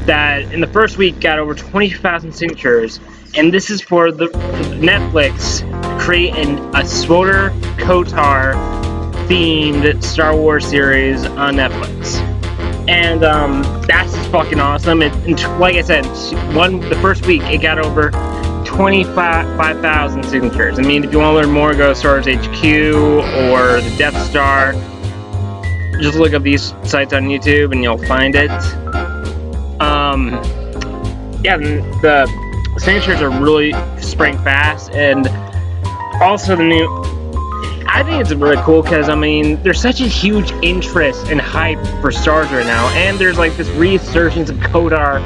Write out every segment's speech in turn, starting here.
That in the first week got over 20,000 signatures, and this is for the Netflix to create a SWTOR KOTOR themed Star Wars series on Netflix. And that's just fucking awesome. Like I said, the first week it got over 25,000 signatures. I mean, if you want to learn more, go to Star Wars HQ or the Death Star. Just look up these sites on YouTube and you'll find it. Yeah, the signatures are really spraying fast, and also I think it's really cool because, I mean, there's such a huge interest and hype for Star Wars right now, and there's like this resurgence of KOTOR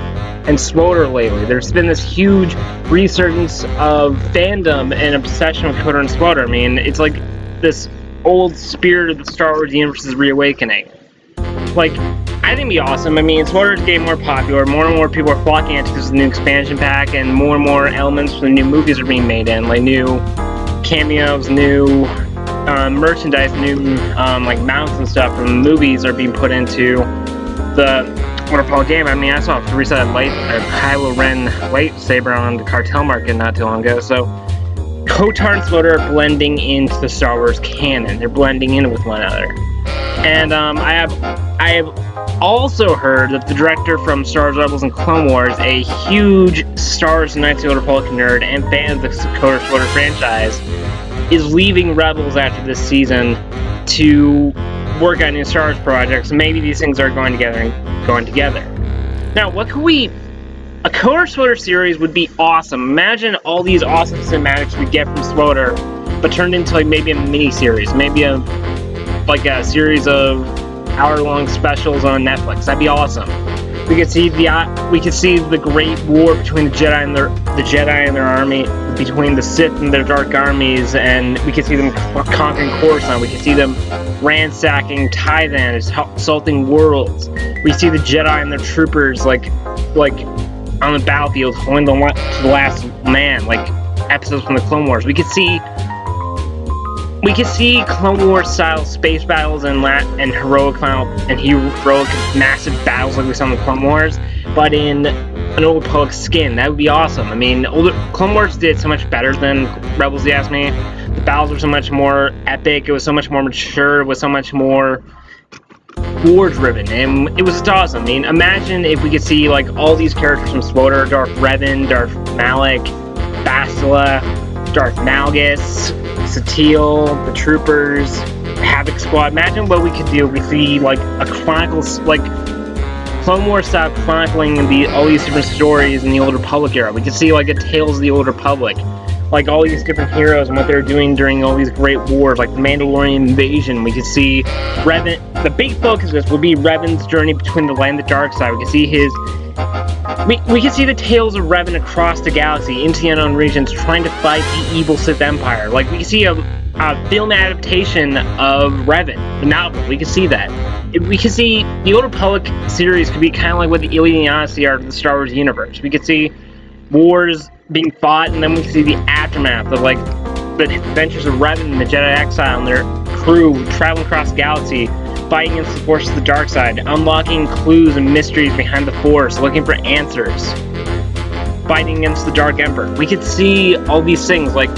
and SWTOR lately. There's been this huge resurgence of fandom and obsession with KOTOR and SWTOR. I mean, it's like this old spirit of the Star Wars universe is reawakening. Like, I think it'd be awesome. I mean, SWTOR is getting more popular. More and more people are flocking into this new expansion pack, and more elements from the new movies are being made in, like new cameos, new merchandise, new like mounts and stuff from movies are being put into the Waterfall game. I mean, I saw a 3-sided Kylo Ren lightsaber on the cartel market not too long ago. So KOTOR and SWTOR are blending into the Star Wars canon. They're blending in with one another. And I have also heard that the director from Star Wars Rebels and Clone Wars, a huge Star Wars Knights of the Old Republic nerd and fan of the KOTOR SWTOR franchise, is leaving Rebels after this season to work on new Star Wars projects. Maybe these things are going together. Now, what could we... A KOTOR SWTOR series would be awesome. Imagine all these awesome cinematics we get from SWTOR, but turned into like maybe a mini-series, maybe a series of hour-long specials on Netflix. That'd be awesome. We could see the great war between the Jedi and their army, between the Sith and their dark armies, and we could see them conquering Coruscant. We could see them ransacking Tython, assaulting worlds. We see the Jedi and their troopers like on the battlefield, holding to the last man, like episodes from the Clone Wars. We could see Clone Wars style space battles and heroic massive battles like we saw in the Clone Wars, but in an Old Republic skin. That would be awesome. I mean, Clone Wars did so much better than Rebels, if you ask me. The battles were so much more epic, it was so much more mature, it was so much more war-driven, and it was just awesome. I mean, imagine if we could see like all these characters from SWTOR, Darth Revan, Darth Malak, Bastila, Darth Malgus, Satele, the Troopers, Havoc Squad. Imagine what we could do if we see like a Chronicles, like Clone Wars style chronicling all these different stories in the Old Republic era. We could see like a Tales of the Old Republic, like all these different heroes and what they're doing during all these great wars, like the Mandalorian invasion. We could see Revan. The big focus of this would be Revan's journey between the light and the dark side. We could see we can see the tales of Revan across the galaxy, into the unknown regions, trying to fight the evil Sith Empire. Like, we can see a film adaptation of Revan, the novel. We can see that. We can see the Old Republic series could be kind of like what the Iliad and the Odyssey are to the Star Wars universe. We could see wars being fought, and then we can see the aftermath of, like, the adventures of Revan and the Jedi Exile and their crew traveling across the galaxy, fighting against the forces of the dark side, unlocking clues and mysteries behind the Force, looking for answers, fighting against the Dark Emperor. We could see all these things like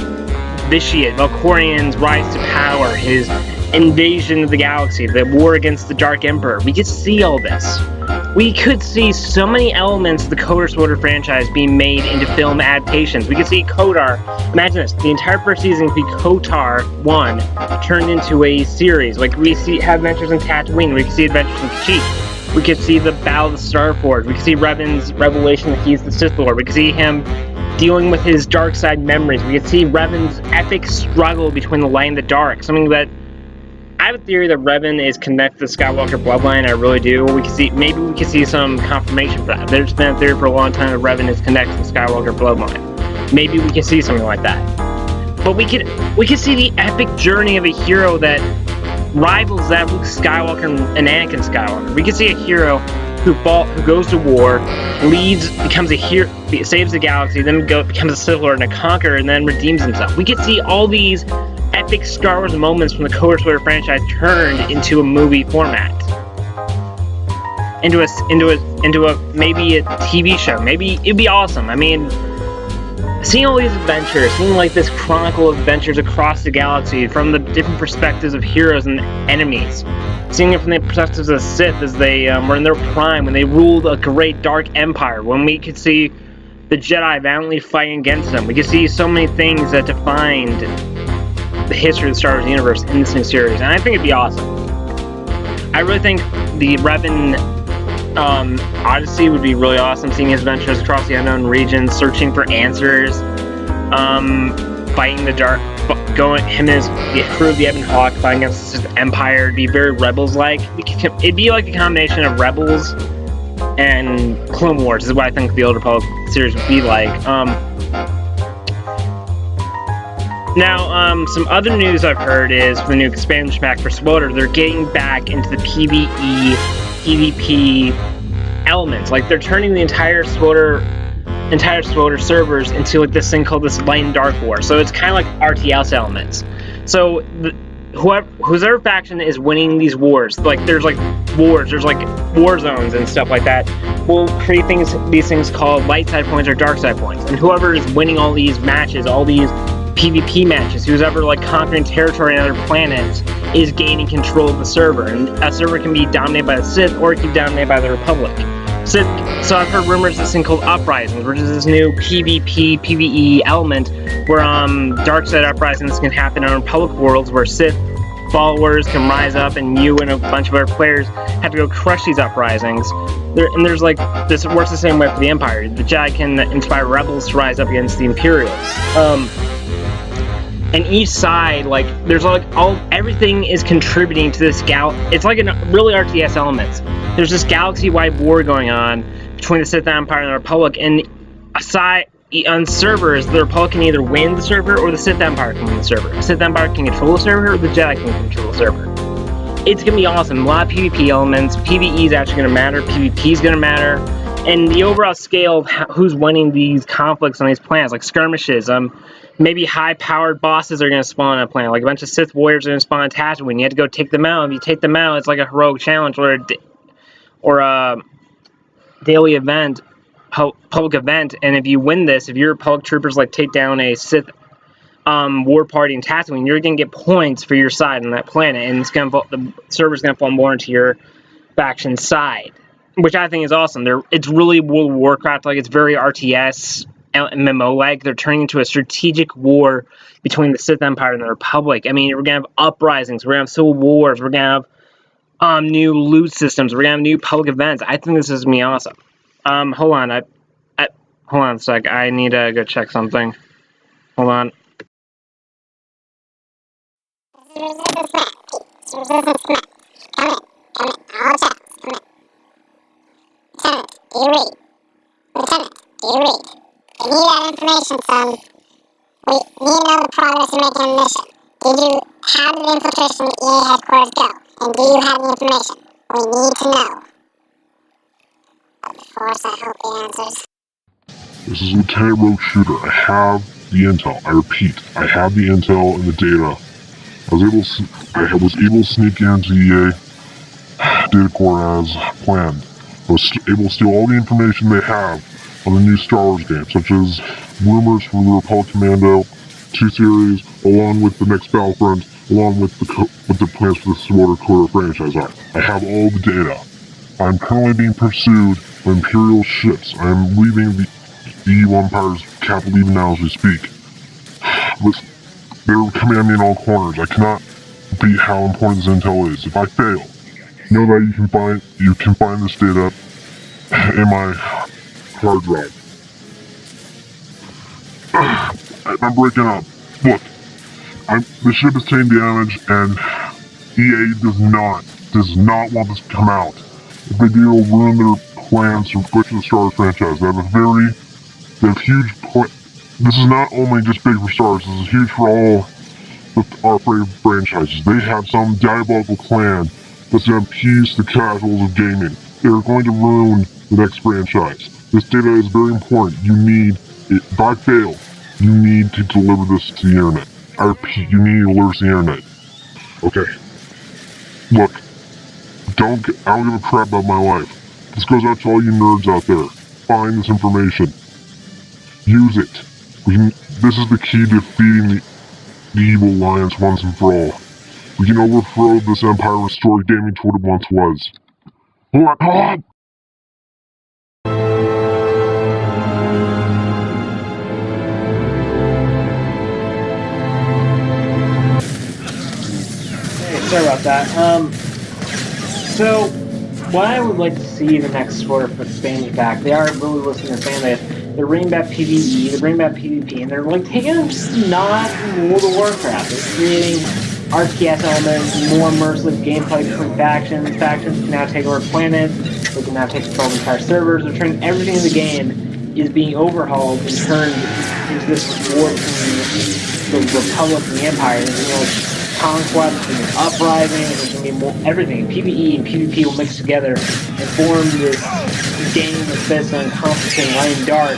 Vitiate, Valkorian's rise to power, his invasion of the galaxy, the war against the Dark Emperor. We could see all this. We could see so many elements of the KOTOR SWTOR franchise being made into film adaptations. We could see KOTOR, imagine this, the entire first season could be KOTOR 1 turned into a series. Like, we have adventures in Tatooine, we could see adventures in Kashyyyk, we could see the Battle of the Star Forge, we could see Revan's revelation that he's the Sith Lord, we could see him dealing with his dark side memories, we could see Revan's epic struggle between the light and the dark, something that I have a theory that Revan is connected to the Skywalker bloodline. I really do. Maybe we could see some confirmation for that. There's been a theory for a long time that Revan is connected to the Skywalker bloodline. Maybe we can see something like that. But we could see the epic journey of a hero that rivals that Luke Skywalker and Anakin Skywalker. We could see a hero who goes to war, becomes a hero, saves the galaxy, then becomes a Sith Lord and a conqueror, and then redeems himself. We could see all these epic Star Wars moments from the KOTOR franchise turned into a movie format, into a maybe a TV show. Maybe it'd be awesome. I mean, seeing all these adventures, seeing like this chronicle of adventures across the galaxy from the different perspectives of heroes and enemies, seeing it from the perspectives of the Sith as they were in their prime, when they ruled a great dark empire, when we could see the Jedi valiantly fighting against them. We could see so many things that defined the history of the Star Wars universe in this new series, and I think it'd be awesome. I really think the Revan Odyssey would be really awesome, seeing his adventures across the unknown regions, searching for answers, fighting the dark, him and the crew of the Ebon Hawk fighting against the Empire. It'd be very Rebels-like. It'd be like a combination of Rebels and Clone Wars, is what I think the Old Republic series would be like. Now, some other news I've heard is for the new expansion pack for SWTOR, they're getting back into the PvE, PvP elements. Like, they're turning the entire SWTOR servers into like this thing called this Light and Dark War. So it's kind of like RTS elements. So whoever faction is winning these wars, like there's like wars, there's like war zones and stuff like that, will create these things called light side points or dark side points. And whoever is winning all these matches, all these PvP matches, who's ever like conquering territory on other planets, is gaining control of the server. And a server can be dominated by the Sith, or it can be dominated by the Republic. So I've heard rumors of this thing called Uprisings, which is this new PvP, PvE element where dark side uprisings can happen on Republic worlds where Sith followers can rise up, and you and a bunch of other players have to go crush these uprisings. There's like, this works the same way for the Empire. The Jedi can inspire rebels to rise up against the Imperials. And each side, like, there's like everything is contributing to this it's like a really RTS elements. There's this galaxy-wide war going on between the Sith Empire and the Republic, and on servers, the Republic can either win the server or the Sith Empire can win the server. The Sith Empire can control the server, or the Jedi can control the server. It's gonna be awesome. A lot of PvP elements. PvE is actually gonna matter. PvP is gonna matter. And the overall scale of who's winning these conflicts on these planets, like skirmishes, maybe high-powered bosses are going to spawn on a planet. Like a bunch of Sith warriors are going to spawn on Tatooine. You have to go take them out. If you take them out, it's like a heroic challenge or a daily event, public event. And if you win this, if your Republic troopers like take down a Sith war party in Tatooine, you're going to get points for your side on that planet, and the server's going to fall more into your faction side, which I think is awesome. It's really World of Warcraft, like it's very RTS. MMO-like. They're turning into a strategic war between the Sith Empire and the Republic. I mean, we're gonna have uprisings, we're gonna have civil wars, we're gonna have new loot systems, we're gonna have new public events. I think this is gonna be awesome. Hold on, hold on a sec. I need to go check something. Hold on. We need that information, son. We need to know the progress you're making on the mission. How did the infiltration of EA headquarters go? And do you have the information? We need to know. Of course, I hope he answers. This is Lieutenant Rogue Shooter. I have the intel. I repeat, I have the intel and the data. I was able to sneak into EA data core as planned. I was able to steal all the information they have on the new Star Wars game, such as rumors from the Republic Commando 2 series, along with the next Battlefront, along with the plans for the SWTOR KOTOR franchise are. I have all the data. I'm currently being pursued by Imperial ships. I am leaving the EU Empire's capital even now as we speak. They're coming at me in all corners. I cannot beat how important this intel is. If I fail, know that you can find this data in my hard drive. I'm breaking up. Look, the ship is taking damage, and EA does not want this to come out. If they do, it'll ruin their plans to push the Star Wars franchise. They have this is not only just big for Star Wars, this is huge for all our favorite franchises. They have some diabolical plan that's going to appease the casuals of gaming. They're going to ruin the next franchise. This data is very important. You need it. If I fail, you need to deliver this to the internet. I repeat, you need to deliver to the internet. Okay. Look, I don't give a crap about my life. This goes out to all you nerds out there. Find this information. Use it. This is the key to defeating the evil alliance once and for all. We can overthrow this empire and restore gaming to what it once was. Hold on! Hey, sorry about that. So, what I would like to see the next sort of expanded back, they are really listening to fan base. They're bringing back PvE, they're bringing back PvP, and they're like taking not World of Warcraft. They're creating RTS elements, more immersive gameplay between factions. Factions can now take over planets. They can now take control of entire servers. They're turning everything in the game is being overhauled and turned into this war between the Republic and the Empire. There's going to be like conquest and uprising. There's going to be more everything. PvE and PvP will mix together and form this game that's based on encompassing light and dark,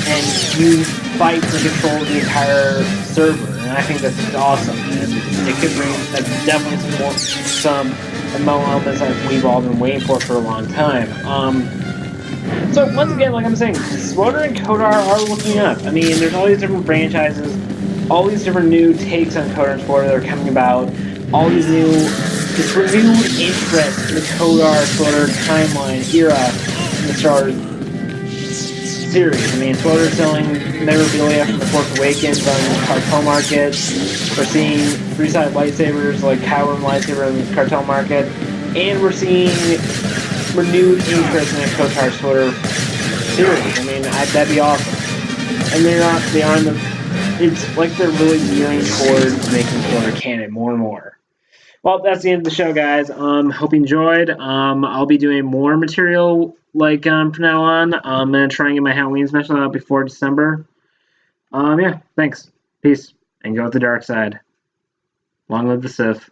and you fight for control of the entire server. And I think that's just awesome. It could bring definitely some MMO elements that we've all been waiting for a long time. So once again, like I'm saying, SWTOR and KOTOR are looking up. I mean, there's all these different franchises, all these different new takes on KOTOR and SWTOR that are coming about, all these this renewed interest in the KOTOR, SWTOR timeline, era, in the Star Wars series. I mean, SWTOR is selling memorabilia from The Force Awakens on the cartel market. We're seeing three-sided lightsabers like Kylo lightsaber in the cartel market, and we're seeing renewed interest in the KOTOR SWTOR series. I mean, that'd be awesome. And it's like they're really gearing towards making SWTOR canon more and more. Well, that's the end of the show, guys. Hope you enjoyed. I'll be doing more material from now on. I'm gonna try and get my Halloween special out before December. Yeah, thanks. Peace, and go with the dark side. Long live the Sith.